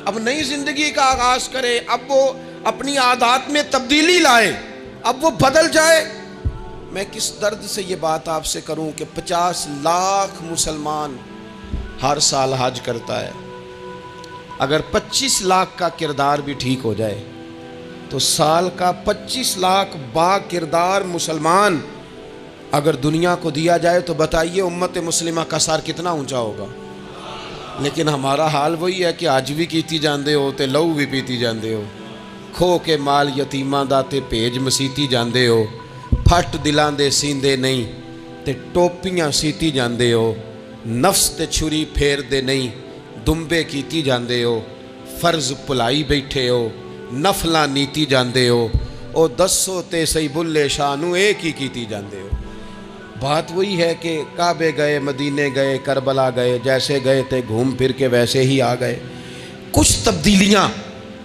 اب نئی زندگی کا آغاز کرے، اب وہ اپنی عادات میں تبدیلی لائے، اب وہ بدل جائے۔ میں کس درد سے یہ بات آپ سے کروں کہ 50 لاکھ مسلمان ہر سال حج کرتا ہے، اگر 25 لاکھ کا کردار بھی ٹھیک ہو جائے تو سال کا 25 لاکھ با کردار مسلمان اگر دنیا کو دیا جائے تو بتائیے امت مسلمہ کا سر کتنا اونچا ہوگا۔ لیکن ہمارا حال وہی ہے کہ آج بھی کیتی جاندے ہو تے لہو بھی پیتی جاندے ہو، کھو کے مال یتیماں دا تے بھیج مسیتی جاندے ہو، پھٹ دلاں دے سیندے نہیں تے ٹوپیاں سیتی جاندے ہو، نفس تے چھری پھیر دے نہیں دمبے کیتی جاندے ہو، فرض پلائی بیٹھے ہو، نفلاں نیتی جاندے ہو، او دسو تے سی بلے شانو ایک ہی کیتی جاندے ہو۔ بات وہی ہے کہ کعبے گئے، مدینے گئے، کربلا گئے، جیسے گئے تھے گھوم پھر کے ویسے ہی آ گئے۔ کچھ تبدیلیاں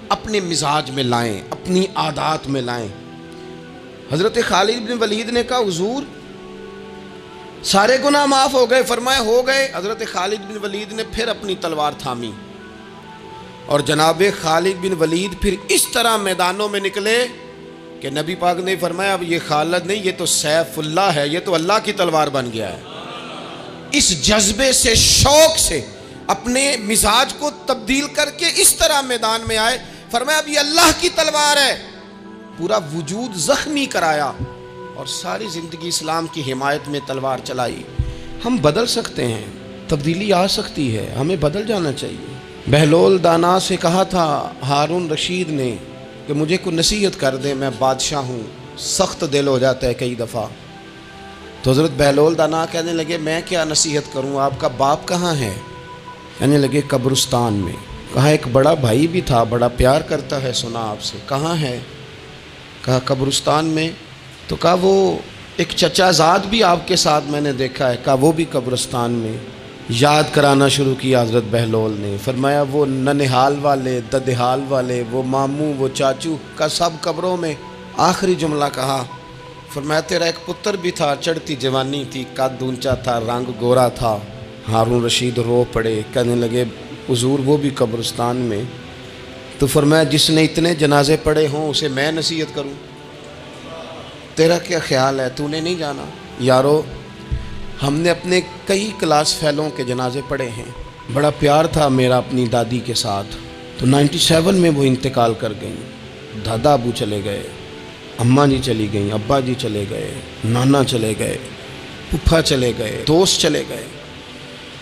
اپنے مزاج میں لائیں، اپنی عادات میں لائیں۔ حضرت خالد بن ولید نے کہا حضور سارے گناہ معاف ہو گئے؟ فرمایا ہو گئے۔ حضرت خالد بن ولید نے پھر اپنی تلوار تھامی اور جناب خالد بن ولید پھر اس طرح میدانوں میں نکلے کہ نبی پاک نے فرمایا اب یہ خالد نہیں، یہ تو سیف اللہ ہے، یہ تو اللہ کی تلوار بن گیا ہے۔ اس جذبے سے، شوق سے اپنے مزاج کو تبدیل کر کے اس طرح میدان میں آئے، فرمایا اب یہ اللہ کی تلوار ہے۔ پورا وجود زخمی کرایا اور ساری زندگی اسلام کی حمایت میں تلوار چلائی۔ ہم بدل سکتے ہیں، تبدیلی آ سکتی ہے، ہمیں بدل جانا چاہیے۔ بہلول دانا سے کہا تھا ہارون رشید نے کہ مجھے کوئی نصیحت کر دے، میں بادشاہ ہوں، سخت دل ہو جاتا ہے کئی دفعہ۔ تو حضرت بہلول دانا کہنے لگے میں کیا نصیحت کروں، آپ کا باپ کہاں ہے؟ کہنے لگے قبرستان میں۔ کہا ایک بڑا بھائی بھی تھا، بڑا پیار کرتا ہے، سنا آپ سے، کہاں ہے؟ کہا قبرستان میں۔ تو کہا وہ ایک چچا زاد بھی آپ کے ساتھ میں نے دیکھا ہے، کہا وہ بھی قبرستان میں۔ یاد کرانا شروع کیا حضرت بہلول نے، فرمایا وہ ننہال والے، ددہال والے، وہ ماموں، وہ چاچو کا سب قبروں میں۔ آخری جملہ کہا، فرمایا تیرا ایک پتر بھی تھا، چڑھتی جوانی تھی، قد اونچا تھا، رنگ گورا تھا۔ ہارون رشید رو پڑے، کہنے لگے حضور وہ بھی قبرستان میں۔ تو فرمایا جس نے اتنے جنازے پڑھے ہوں اسے میں نصیحت کروں؟ تیرا کیا خیال ہے، تو نے نہیں جانا؟ یارو ہم نے اپنے کئی کلاس فیلوں کے جنازے پڑھے ہیں، بڑا پیار تھا میرا اپنی دادی کے ساتھ۔ تو 97 میں وہ انتقال کر گئیں، دادا ابو چلے گئے، اماں جی چلی گئیں، ابا جی چلے گئے، نانا چلے گئے، پھپھا چلے گئے، دوست چلے گئے۔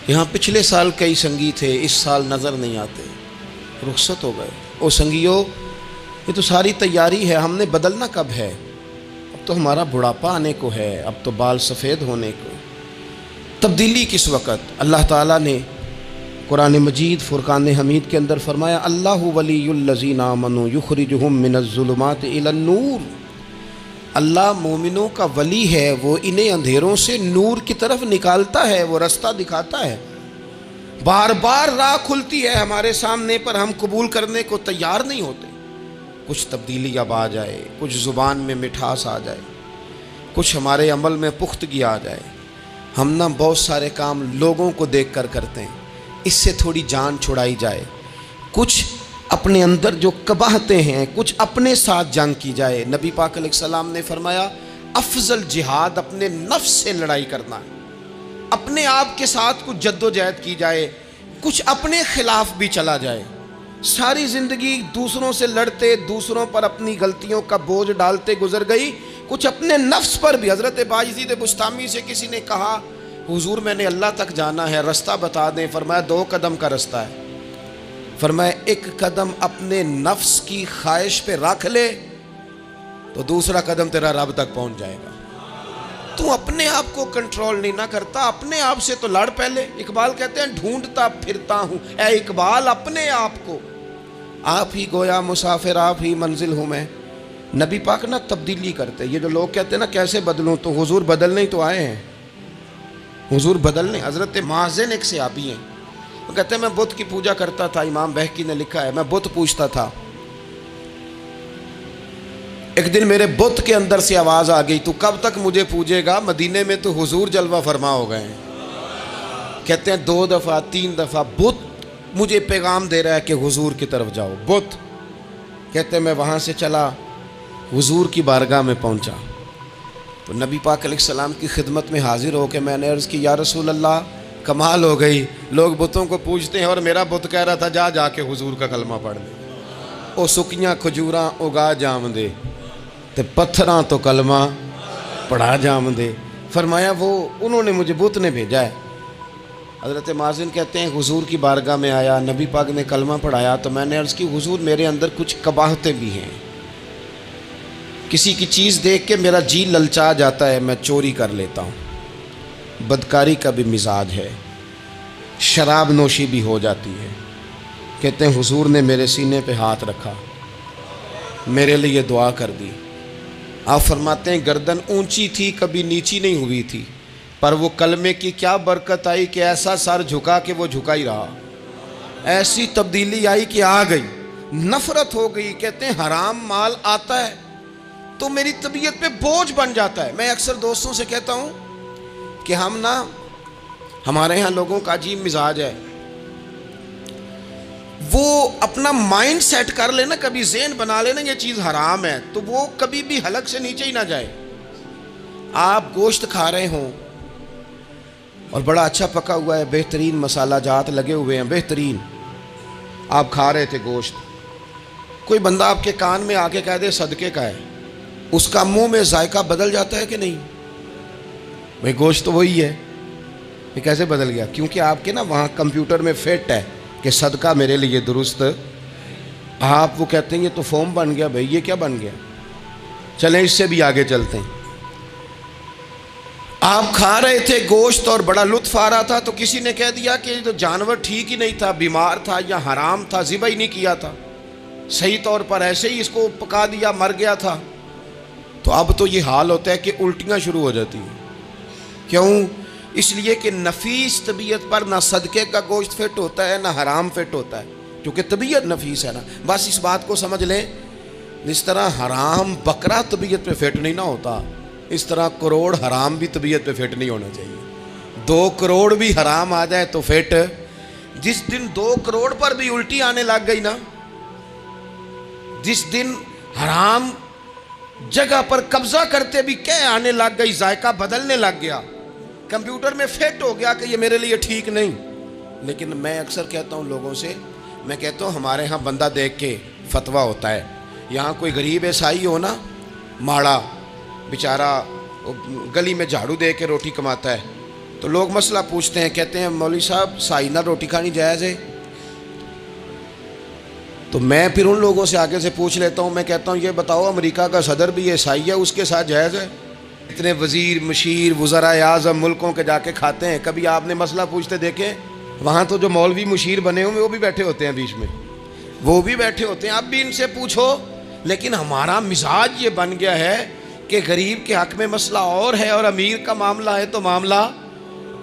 یہاں پچھلے سال کئی سنگی تھے، اس سال نظر نہیں آتے، رخصت ہو گئے۔ او سنگیو یہ تو ساری تیاری ہے، ہم نے بدلنا کب ہے؟ اب تو ہمارا بڑھاپا آنے کو ہے، اب تو بال سفید ہونے کو۔ تبدیلی کس وقت؟ اللہ تعالیٰ نے قرآن مجید فرقان حمید کے اندر فرمایا اللہ ولی الذین آمنوا یخرجہم من الظلمات الی النور۔ اللہ مومنوں کا ولی ہے، وہ انہیں اندھیروں سے نور کی طرف نکالتا ہے، وہ رستہ دکھاتا ہے۔ بار بار راہ کھلتی ہے ہمارے سامنے پر ہم قبول کرنے کو تیار نہیں ہوتے۔ کچھ تبدیلی اب آ جائے، کچھ زبان میں مٹھاس آ جائے، کچھ ہمارے عمل میں پختگی آ جائے۔ ہم نہ بہت سارے کام لوگوں کو دیکھ کر کرتے ہیں، اس سے تھوڑی جان چھڑائی جائے۔ کچھ اپنے اندر جو قباہتیں ہیں، کچھ اپنے ساتھ جنگ کی جائے۔ نبی پاک علیہ السلام نے فرمایا افضل جہاد اپنے نفس سے لڑائی کرنا ہے، اپنے آپ کے ساتھ کچھ جد و جہد کی جائے، کچھ اپنے خلاف بھی چلا جائے۔ ساری زندگی دوسروں سے لڑتے، دوسروں پر اپنی غلطیوں کا بوجھ ڈالتے گزر گئی، کچھ اپنے نفس پر بھی۔ حضرت باجزید بستامی سے کسی نے کہا حضور میں نے اللہ تک جانا ہے، رستہ بتا دیں۔ فرمایا 2 قدم کا رستہ ہے۔ فرمایا 1 قدم اپنے نفس کی خواہش پہ رکھ لے تو دوسرا قدم تیرا رب تک پہنچ جائے گا۔ تو اپنے آپ کو کنٹرول نہیں نہ کرتا، اپنے آپ سے تو لڑ پہلے۔ اقبال کہتے ہیں ڈھونڈتا پھرتا ہوں اے اقبال اپنے آپ کو، آپ ہی گویا مسافر، آپ ہی منزل ہوں میں۔ نبی پاک نہ تبدیلی کرتے۔ یہ جو لوگ کہتے ہیں نا کیسے بدلوں، تو حضور بدلنے ہی تو آئے ہیں، حضور بدلنے۔ حضرت مازن ایک صحابی ہیں، وہ کہتے ہیں میں بت کی پوجا کرتا تھا، امام بہقی نے لکھا ہے میں بت پوجتا تھا۔ ایک دن میرے بت کے اندر سے آواز آ گئی تو کب تک مجھے پوجے گا، مدینے میں تو حضور جلوہ فرما ہو گئے ہیں۔ کہتے ہیں 2 دفعہ 3 دفعہ بت مجھے پیغام دے رہا ہے کہ حضور کی طرف جاؤ. بت کہتے میں وہاں سے چلا, حضور کی بارگاہ میں پہنچا تو نبی پاک علیہ السلام کی خدمت میں حاضر ہو کے میں نے عرض کی یا رسول اللہ کمال ہو گئی, لوگ بتوں کو پوجتے ہیں اور میرا بت کہہ رہا تھا جا کے حضور کا کلمہ پڑھ لے. او سکیاں کھجوراں اگا جام دے تے پتھراں تو کلمہ پڑھا جام دے. فرمایا وہ انہوں نے مجھے بت نے بھیجا ہے. حضرت مازن کہتے ہیں حضور کی بارگاہ میں آیا, نبی پاک نے کلمہ پڑھایا تو میں نے عرض کی حضور میرے اندر کچھ قباحتیں بھی ہیں, کسی کی چیز دیکھ کے میرا جی للچا جاتا ہے, میں چوری کر لیتا ہوں, بدکاری کا بھی مزاج ہے, شراب نوشی بھی ہو جاتی ہے. کہتے ہیں حضور نے میرے سینے پہ ہاتھ رکھا, میرے لیے دعا کر دی. آپ فرماتے ہیں گردن اونچی تھی کبھی نیچی نہیں ہوئی تھی, پر وہ کلمے کی کیا برکت آئی کہ ایسا سر جھکا کہ وہ جھکا ہی رہا, ایسی تبدیلی آئی کہ آ گئی, نفرت ہو گئی. کہتے ہیں حرام مال آتا ہے تو میری طبیعت پہ بوجھ بن جاتا ہے. میں اکثر دوستوں سے کہتا ہوں کہ ہمارے ہاں لوگوں کا عجیب مزاج ہے, وہ اپنا مائنڈ سیٹ کر لینا, کبھی ذہن بنا لینا یہ چیز حرام ہے تو وہ کبھی بھی حلق سے نیچے ہی نہ جائے. آپ گوشت کھا رہے ہوں اور بڑا اچھا پکا ہوا ہے, بہترین مسالہ جات لگے ہوئے ہیں بہترین, آپ کھا رہے تھے گوشت, کوئی بندہ آپ کے کان میں آ کے کہہ دے صدقے کا ہے, اس کا منہ میں ذائقہ بدل جاتا ہے کہ نہیں؟ بھئی گوشت تو وہی ہے, یہ کیسے بدل گیا؟ کیونکہ آپ کے وہاں کمپیوٹر میں فٹ ہے کہ صدقہ میرے لیے درست. آپ وہ کہتے ہیں یہ تو فارم بن گیا. بھئی یہ کیا بن گیا؟ چلیں اس سے بھی آگے چلتے ہیں. آپ کھا رہے تھے گوشت اور بڑا لطف آ رہا تھا تو کسی نے کہہ دیا کہ تو جانور ٹھیک ہی نہیں تھا, بیمار تھا یا حرام تھا, ذبح ہی نہیں کیا تھا, صحیح طور پر ایسے ہی اس کو پکا دیا, مر گیا تھا. تو اب تو یہ حال ہوتا ہے کہ الٹیاں شروع ہو جاتی ہیں. کیوں؟ اس لیے کہ نفیس طبیعت پر نہ صدقے کا گوشت فٹ ہوتا ہے نہ حرام فٹ ہوتا ہے, کیونکہ طبیعت نفیس ہے نا. بس اس بات کو سمجھ لیں, جس طرح حرام بکرا طبیعت پہ فٹ نہیں نہ ہوتا, اس طرح کروڑ حرام بھی طبیعت پہ فٹ نہیں ہونا چاہیے. 2 کروڑ بھی حرام آ جائے تو فٹ. جس دن 2 کروڑ پر بھی الٹی آنے لگ گئی نا, جس دن حرام جگہ پر قبضہ کرتے بھی کہہ آنے لگ گئی, ذائقہ بدلنے لگ گیا, کمپیوٹر میں فٹ ہو گیا کہ یہ میرے لیے ٹھیک نہیں. لیکن میں اکثر کہتا ہوں لوگوں سے, میں کہتا ہوں ہمارے ہاں بندہ دیکھ کے فتویٰ ہوتا ہے. یہاں کوئی غریب عیسائی ہو نا, ماڑا بیچارہ گلی میں جھاڑو دے کے روٹی کماتا ہے, تو لوگ مسئلہ پوچھتے ہیں, کہتے ہیں مولوی صاحب سائنہ روٹی کھانی جائز ہے؟ تو میں پھر ان لوگوں سے آگے سے پوچھ لیتا ہوں, میں کہتا ہوں یہ بتاؤ امریکہ کا صدر بھی عیسائی ہے, اس کے ساتھ جائز ہے؟ اتنے وزیر مشیر وزراء اعظم ملکوں کے جا کے کھاتے ہیں, کبھی آپ نے مسئلہ پوچھتے دیکھیں؟ وہاں تو جو مولوی مشیر بنے ہوئے وہ بھی بیٹھے ہوتے ہیں بیچ میں, وہ بھی بیٹھے ہوتے ہیں, اب بھی ان سے پوچھو. لیکن ہمارا مزاج یہ بن گیا ہے کہ غریب کے حق میں مسئلہ اور ہے اور امیر کا معاملہ ہے تو معاملہ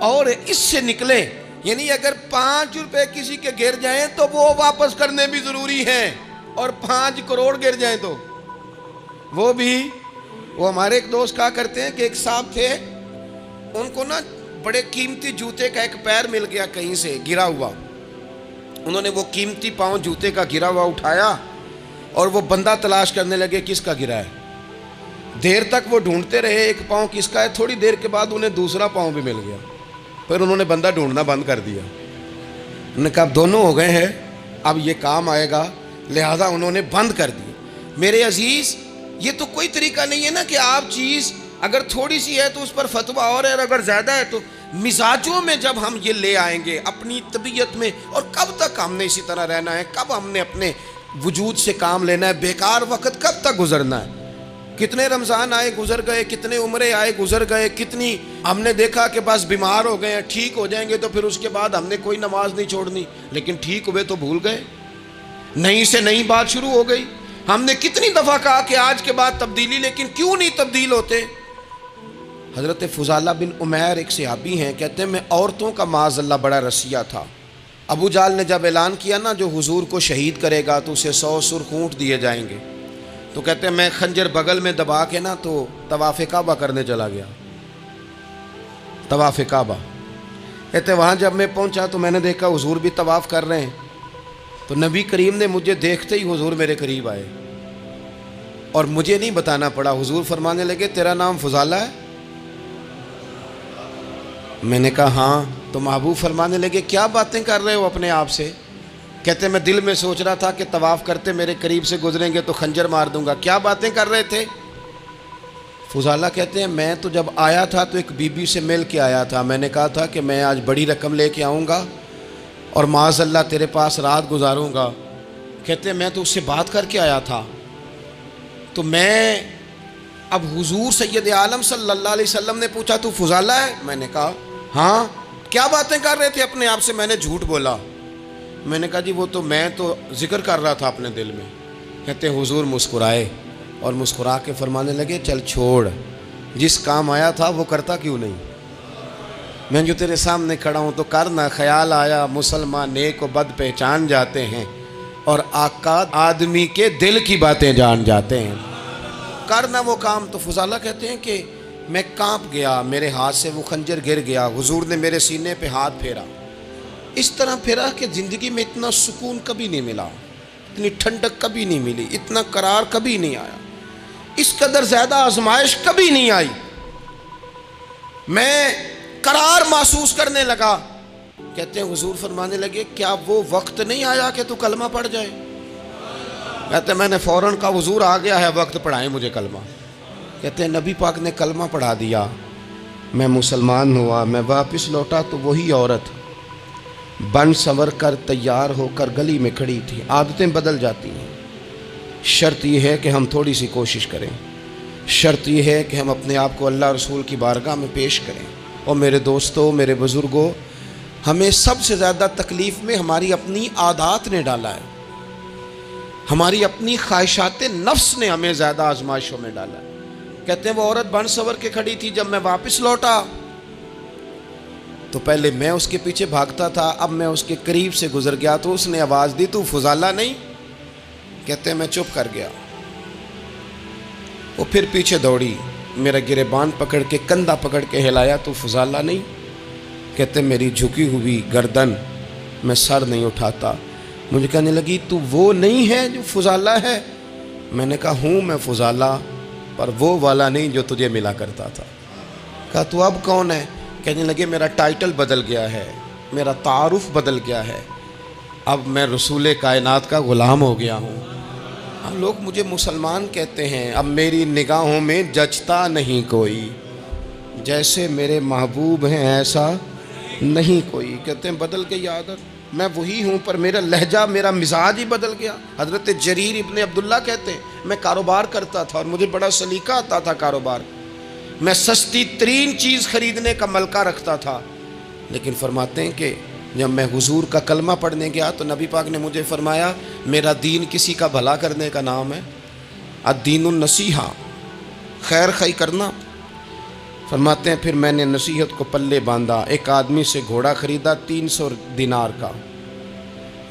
اور ہے. اس سے نکلیں, یعنی اگر 5 روپے کسی کے گر جائیں تو وہ واپس کرنے بھی ضروری ہیں, اور 5 کروڑ گر جائیں تو وہ بھی. وہ ہمارے ایک دوست کہا کرتے ہیں کہ ایک صاحب تھے, ان کو نا بڑے قیمتی جوتے کا ایک پیر مل گیا کہیں سے گرا ہوا. انہوں نے وہ قیمتی پاؤں جوتے کا گرا ہوا اٹھایا اور وہ بندہ تلاش کرنے لگے کس کا گرا ہے. دیر تک وہ ڈھونڈتے رہے ایک پاؤں کس کا ہے, تھوڑی دیر کے بعد انہیں دوسرا پاؤں بھی مل گیا. پھر انہوں نے بندہ ڈھونڈنا بند کر دیا. انہوں نے کہا اب دونوں ہو گئے ہیں, اب یہ کام آئے گا, لہذا انہوں نے بند کر دی. میرے عزیز, یہ تو کوئی طریقہ نہیں ہے نا کہ آپ چیز اگر تھوڑی سی ہے تو اس پر فتویٰ اور ہے, اور اگر زیادہ ہے تو مزاجوں میں جب ہم یہ لے آئیں گے اپنی طبیعت میں, اور کب تک ہم نے اسی طرح رہنا ہے, کب ہم نے اپنے وجود سے کام لینا ہے, بیکار وقت کب تک گزرنا ہے. کتنے رمضان آئے گزر گئے, کتنے عمرے آئے گزر گئے, کتنی ہم نے دیکھا کہ بس بیمار ہو گئے ہیں, ٹھیک ہو جائیں گے تو پھر اس کے بعد ہم نے کوئی نماز نہیں چھوڑنی, لیکن ٹھیک ہوئے تو بھول گئے, نئی سے نئی بات شروع ہو گئی. ہم نے کتنی دفعہ کہا کہ آج کے بعد تبدیلی, لیکن کیوں نہیں تبدیل ہوتے. حضرت فضالہ بن عمیر ایک صحابی ہیں, کہتے ہیں میں عورتوں کا معاذ اللہ بڑا رسیہ تھا. ابو جہل نے جب اعلان کیا نا جو حضور کو شہید کرے گا تو اسے 100 سرخ اونٹ دیے جائیں گے, تو کہتے ہیں میں خنجر بغل میں دبا کے نا تو طواف کعبہ کرنے چلا گیا. طواف کعبہ کہتے وہاں جب میں پہنچا تو میں نے دیکھا حضور بھی طواف کر رہے ہیں، تو نبی کریم نے مجھے دیکھتے ہی حضور میرے قریب آئے، اور مجھے نہیں بتانا پڑا، حضور فرمانے لگے تیرا نام فضالہ ہے؟ میں نے کہا ہاں۔ تو محبوب فرمانے لگے کیا باتیں کر رہے ہو اپنے آپ سے؟ کہتے میں دل میں سوچ رہا تھا کہ طواف کرتے میرے قریب سے گزریں گے تو خنجر مار دوں گا، کیا باتیں کر رہے تھے؟ فضالہ کہتے ہیں میں تو جب آیا تھا تو ایک بی بی سے مل کے آیا تھا، میں نے کہا تھا کہ میں آج بڑی رقم لے کے آؤں گا اور معاذ اللہ تیرے پاس رات گزاروں گا۔ کہتے ہیں میں تو اس سے بات کر کے آیا تھا، تو میں اب حضور سید عالم صلی اللہ علیہ وسلم نے پوچھا تو فضالہ ہے؟ میں نے کہا ہاں۔ کیا باتیں کر رہے تھے اپنے آپ سے؟ میں نے جھوٹ بولا۔ میں نے کہا جی وہ تو میں تو ذکر کر رہا تھا اپنے دل میں۔ کہتے ہیں حضور مسکرائے اور مسکرا کے فرمانے لگے چل چھوڑ، جس کام آیا تھا وہ کرتا کیوں نہیں؟ میں جو تیرے سامنے کھڑا ہوں تو کرنا، خیال آیا مسلمان نیک و بد پہچان جاتے ہیں اور آقا آدمی کے دل کی باتیں جان جاتے ہیں، کرنا وہ کام۔ تو فضالہ کہتے ہیں کہ میں کانپ گیا، میرے ہاتھ سے وہ خنجر گر گیا، حضور نے میرے سینے پہ ہاتھ پھیرا، اس طرح پھیرا کہ زندگی میں اتنا سکون کبھی نہیں ملا، اتنی ٹھنڈک کبھی نہیں ملی، اتنا قرار کبھی نہیں آیا، اس قدر زیادہ آزمائش کبھی نہیں آئی۔ میں قرار محسوس کرنے لگا۔ کہتے ہیں حضور فرمانے لگے کیا وہ وقت نہیں آیا کہ تو کلمہ پڑھ جائے؟ کہتے ہیں میں نے فوراً کہا حضور آ گیا ہے وقت، پڑھائیں مجھے کلمہ۔ کہتے ہیں نبی پاک نے کلمہ پڑھا دیا، میں مسلمان ہوا، میں واپس لوٹا تو وہی عورت بن سنور کر تیار ہو کر گلی میں کھڑی تھی۔ عادتیں بدل جاتی ہیں، شرط یہ ہے کہ ہم تھوڑی سی کوشش کریں، شرط یہ ہے کہ ہم اپنے آپ کو اللہ رسول کی بارگاہ میں پیش کریں۔ اور میرے دوستوں، میرے بزرگوں، ہمیں سب سے زیادہ تکلیف میں ہماری اپنی عادات نے ڈالا ہے، ہماری اپنی خواہشات نفس نے ہمیں زیادہ آزمائشوں میں ڈالا ہے۔ کہتے ہیں وہ عورت بن سنور کے کھڑی تھی، جب میں واپس لوٹا تو پہلے میں اس کے پیچھے بھاگتا تھا، اب میں اس کے قریب سے گزر گیا تو اس نے آواز دی تو فضالہ نہیں؟ کہتے ہیں میں چپ کر گیا، وہ پھر پیچھے دوڑی، میرا گریبان پکڑ کے کندھا پکڑ کے ہلایا تو فضالہ نہیں؟ کہتے ہیں میری جھکی ہوئی گردن، میں سر نہیں اٹھاتا، مجھے کہنے لگی تو وہ نہیں ہے جو فضالہ ہے؟ میں نے کہا ہوں میں فضالہ، پر وہ والا نہیں جو تجھے ملا کرتا تھا۔ کہا تو اب کون ہے؟ کہنے لگے میرا ٹائٹل بدل گیا ہے، میرا تعارف بدل گیا ہے، اب میں رسول کائنات کا غلام ہو گیا ہوں، اب لوگ مجھے مسلمان کہتے ہیں، اب میری نگاہوں میں جچتا نہیں کوئی، جیسے میرے محبوب ہیں ایسا نہیں کوئی۔ کہتے ہیں بدل گئی عادت، میں وہی ہوں پر میرا لہجہ، میرا مزاج ہی بدل گیا۔ حضرت جریر ابن عبداللہ کہتے ہیں میں کاروبار کرتا تھا اور مجھے بڑا سلیقہ آتا تھا کاروبار، میں سستی ترین چیز خریدنے کا ملکہ رکھتا تھا، لیکن فرماتے ہیں کہ جب میں حضور کا کلمہ پڑھنے گیا تو نبی پاک نے مجھے فرمایا میرا دین کسی کا بھلا کرنے کا نام ہے، الدین النصیحہ، خیر خی کرنا۔ فرماتے ہیں پھر میں نے نصیحت کو پلے باندھا، ایک آدمی سے گھوڑا خریدا 300 دینار کا،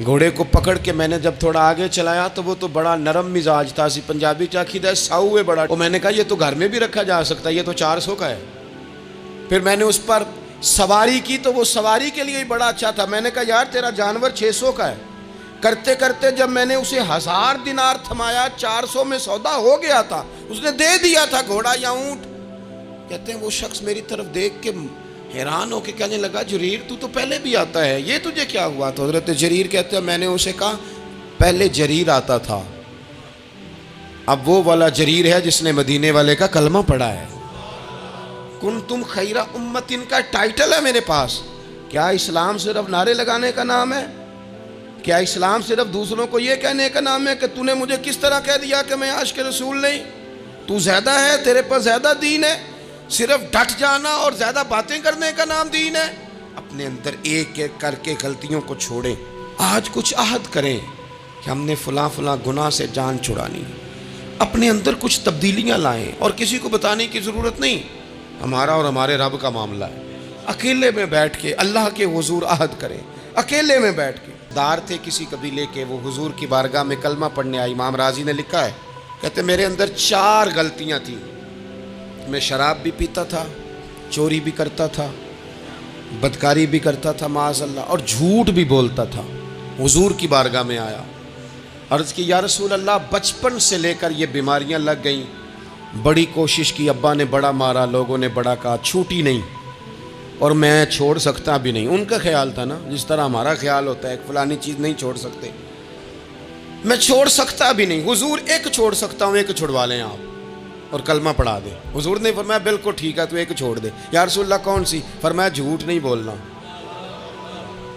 گھوڑے کو پکڑ کے میں نے جب تھوڑا آگے چلایا تو وہ تو بڑا نرم مزاج تھا، اسی پنجابی چاکیدہ ساؤ ہے بڑا، اور میں نے کہا یہ تو گھر میں بھی رکھا جا سکتا ہے، یہ تو 400 کا ہے۔ پھر میں نے اس پر سواری کی تو وہ سواری کے لیے ہی بڑا اچھا تھا، میں نے کہا یار تیرا جانور 600 کا ہے۔ کرتے کرتے جب میں نے اسے 1000 دینار تھمایا، 400 میں سودا ہو گیا تھا، اس نے دے دیا تھا گھوڑا یا اونٹ۔ کہتے ہیں وہ شخص میری طرف دیکھ کے حیران ہو کے کہنے لگا جریر تو پہلے بھی آتا ہے، یہ تجھے کیا ہوا؟ تو حضرت جریر کہتے ہیں میں نے اسے کہا پہلے جریر آتا تھا، اب وہ والا جریر ہے جس نے مدینے والے کا کلمہ پڑھا ہے۔ کنتم خیر امت، ان کا ٹائٹل ہے میرے پاس۔ کیا اسلام صرف نعرے لگانے کا نام ہے؟ کیا اسلام صرف دوسروں کو یہ کہنے کا نام ہے کہ تو نے مجھے کس طرح کہہ دیا کہ میں عاشق رسول نہیں؟ تو زیادہ ہے، تیرے پر زیادہ دین ہے، صرف ڈٹ جانا اور زیادہ باتیں کرنے کا نام دین ہے؟ اپنے اندر ایک ایک کر کے غلطیوں کو چھوڑیں، آج کچھ عہد کریں کہ ہم نے فلاں فلاں گناہ سے جان چھڑانی، اپنے اندر کچھ تبدیلیاں لائیں، اور کسی کو بتانے کی ضرورت نہیں، ہمارا اور ہمارے رب کا معاملہ ہے۔ اکیلے میں بیٹھ کے اللہ کے حضور عہد کریں، اکیلے میں بیٹھ کے۔ دار تھے کسی قبیلے کے، وہ حضور کی بارگاہ میں کلمہ پڑھنے آئے، امام راضی نے لکھا ہے، کہتے میرے اندر 4 غلطیاں تھیں، میں شراب بھی پیتا تھا، چوری بھی کرتا تھا، بدکاری بھی کرتا تھا معاذ اللہ، اور جھوٹ بھی بولتا تھا۔ حضور کی بارگاہ میں آیا، عرض کی یا رسول اللہ بچپن سے لے کر یہ بیماریاں لگ گئیں، بڑی کوشش کی، ابا نے بڑا مارا، لوگوں نے بڑا کہا، چھوٹی نہیں، اور میں چھوڑ سکتا بھی نہیں۔ ان کا خیال تھا نا جس طرح ہمارا خیال ہوتا ہے، ایک فلانی چیز نہیں چھوڑ سکتے، میں چھوڑ سکتا بھی نہیں۔ حضور ایک چھوڑ سکتا ہوں، ایک چھڑوا لیں آپ اور کلمہ پڑھا دیں۔ حضور نے فرمایا بالکل ٹھیک ہے، تو ایک چھوڑ دے۔ یا رسول اللہ کون سی؟ فرمایا جھوٹ نہیں بولنا۔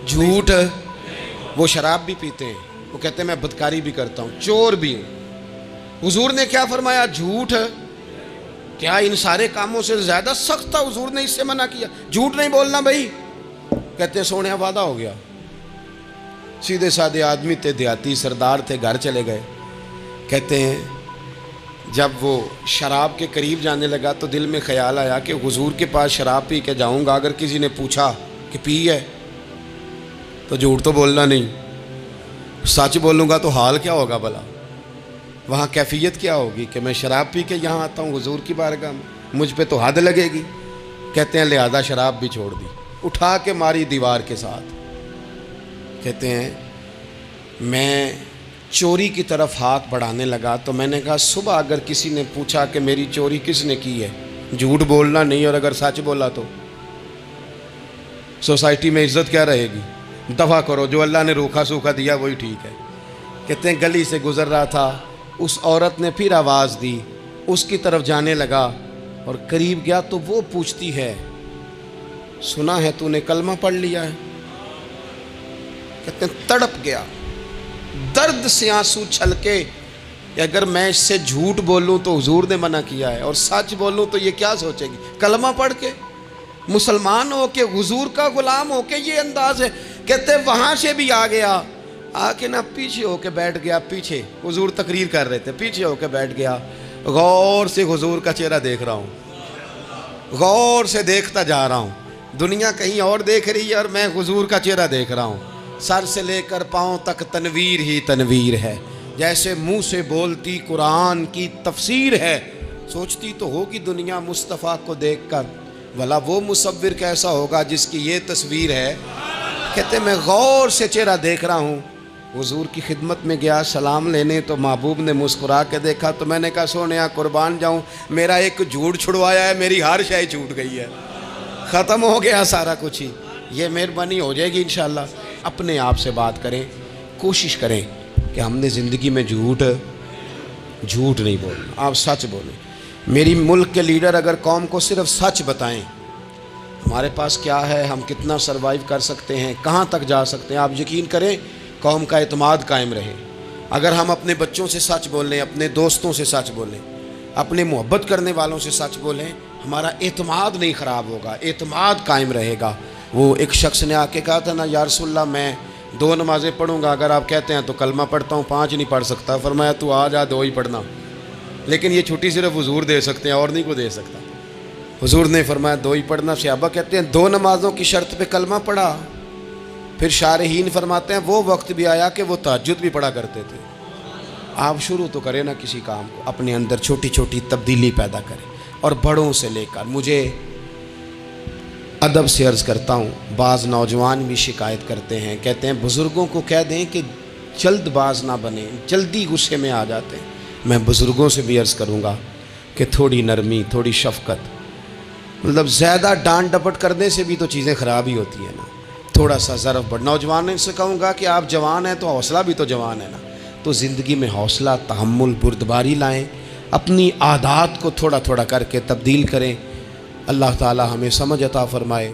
جھوٹ، وہ شراب بھی پیتے ہیں، وہ کہتے ہیں میں بدکاری بھی کرتا ہوں، چور بھی ہوں۔ حضور نے کیا فرمایا؟ جھوٹ۔ کیا ان سارے کاموں سے زیادہ سخت تھا؟ حضور نے اس سے منع کیا، جھوٹ نہیں بولنا بھائی۔ کہتے ہیں سونے وعدہ ہو گیا۔ سیدھے سادے آدمی تھے، دیہاتی سردار تھے، گھر چلے گئے۔ کہتے ہیں جب وہ شراب کے قریب جانے لگا تو دل میں خیال آیا کہ حضور کے پاس شراب پی کے جاؤں گا، اگر کسی نے پوچھا کہ پی ہے تو جھوٹ تو بولنا نہیں، سچ بولوں گا تو حال کیا ہوگا بھلا، وہاں کیفیت کیا ہوگی کہ میں شراب پی کے یہاں آتا ہوں حضور کی بارگاہ میں، مجھ پہ تو حد لگے گی۔ کہتے ہیں لہذا شراب بھی چھوڑ دی، اٹھا کے ماری دیوار کے ساتھ۔ کہتے ہیں میں چوری کی طرف ہاتھ بڑھانے لگا تو میں نے کہا صبح اگر کسی نے پوچھا کہ میری چوری کس نے کی ہے، جھوٹ بولنا نہیں، اور اگر سچ بولا تو سوسائٹی میں عزت کیا رہے گی؟ دفع کرو، جو اللہ نے روکھا سوکھا دیا وہی ٹھیک ہے۔ کہتے ہیں گلی سے گزر رہا تھا، اس عورت نے پھر آواز دی، اس کی طرف جانے لگا اور قریب گیا تو وہ پوچھتی ہے سنا ہے تو نے کلمہ پڑھ لیا ہے؟ کہتے ہیں تڑپ گیا، درد سے آنسو چھلکے کہ اگر میں اس سے جھوٹ بولوں تو حضور نے منع کیا ہے، اور سچ بولوں تو یہ کیا سوچے گی؟ کلمہ پڑھ کے مسلمان ہو کے حضور کا غلام ہو کے یہ انداز ہے۔ کہتے وہاں سے بھی آ گیا، آ کے نہ پیچھے ہو کے بیٹھ گیا، پیچھے حضور تقریر کر رہے تھے، پیچھے ہو کے بیٹھ گیا، غور سے حضور کا چہرہ دیکھ رہا ہوں، غور سے دیکھتا جا رہا ہوں، دنیا کہیں اور دیکھ رہی ہے اور میں حضور کا چہرہ دیکھ رہا ہوں۔ سر سے لے کر پاؤں تک تنویر ہی تنویر ہے، جیسے منہ سے بولتی قرآن کی تفسیر ہے۔ سوچتی تو ہوگی دنیا مصطفیٰ کو دیکھ کر، بھلا وہ مصور کیسا ہوگا جس کی یہ تصویر ہے۔ کہتے میں غور سے چہرہ دیکھ رہا ہوں، حضور کی خدمت میں گیا سلام لینے تو محبوب نے مسکرا کے دیکھا تو میں نے کہا سونیا قربان جاؤں، میرا ایک جھوٹ چھڑوایا ہے، میری ہر شے چھوٹ گئی ہے، ختم ہو گیا سارا کچھ ہی، یہ مہربانی ہو جائے گی انشاءاللہ۔ اپنے آپ سے بات کریں، کوشش کریں کہ ہم نے زندگی میں جھوٹ نہیں بولنا، آپ سچ بولیں۔ میری ملک کے لیڈر اگر قوم کو صرف سچ بتائیں ہمارے پاس کیا ہے، ہم کتنا سروائیو کر سکتے ہیں، کہاں تک جا سکتے ہیں، آپ یقین کریں قوم کا اعتماد قائم رہے۔ اگر ہم اپنے بچوں سے سچ بولیں، اپنے دوستوں سے سچ بولیں، اپنے محبت کرنے والوں سے سچ بولیں، ہمارا اعتماد نہیں خراب ہوگا، اعتماد قائم رہے گا۔ وہ ایک شخص نے آ کے کہا تھا نا یا رسول اللہ میں 2 نمازیں پڑھوں گا، اگر آپ کہتے ہیں تو کلمہ پڑھتا ہوں، 5 نہیں پڑھ سکتا۔ فرمایا تو آ جا 2 ہی پڑھنا، لیکن یہ چھٹی صرف حضور دے سکتے ہیں اور نہیں کو دے سکتا۔ حضور نے فرمایا 2 ہی پڑھنا۔ صحابہ کہتے ہیں 2 نمازوں کی شرط پہ کلمہ پڑھا۔ پھر شارحین فرماتے ہیں وہ وقت بھی آیا کہ وہ تہجد بھی پڑھا کرتے تھے۔ آپ شروع تو کریں نا کسی کام کو، اپنے اندر چھوٹی چھوٹی تبدیلی پیدا کریں، اور بڑوں سے لے کر، مجھے ادب سے عرض کرتا ہوں، بعض نوجوان بھی شکایت کرتے ہیں، کہتے ہیں بزرگوں کو کہہ دیں کہ جلد باز نہ بنیں، جلدی غصے میں آ جاتے ہیں۔ میں بزرگوں سے بھی عرض کروں گا کہ تھوڑی نرمی، تھوڑی شفقت، مطلب زیادہ ڈانٹ ڈپٹ کرنے سے بھی تو چیزیں خراب ہی ہوتی ہیں نا، تھوڑا سا ظرف بڑھ۔ نوجوان سے کہوں گا کہ آپ جوان ہیں تو حوصلہ بھی تو جوان ہے نا، تو زندگی میں حوصلہ، تحمل، بردباری لائیں، اپنی عادات کو تھوڑا تھوڑا کر کے تبدیل کریں۔ اللہ تعالی ہمیں سمجھ عطا فرمائے۔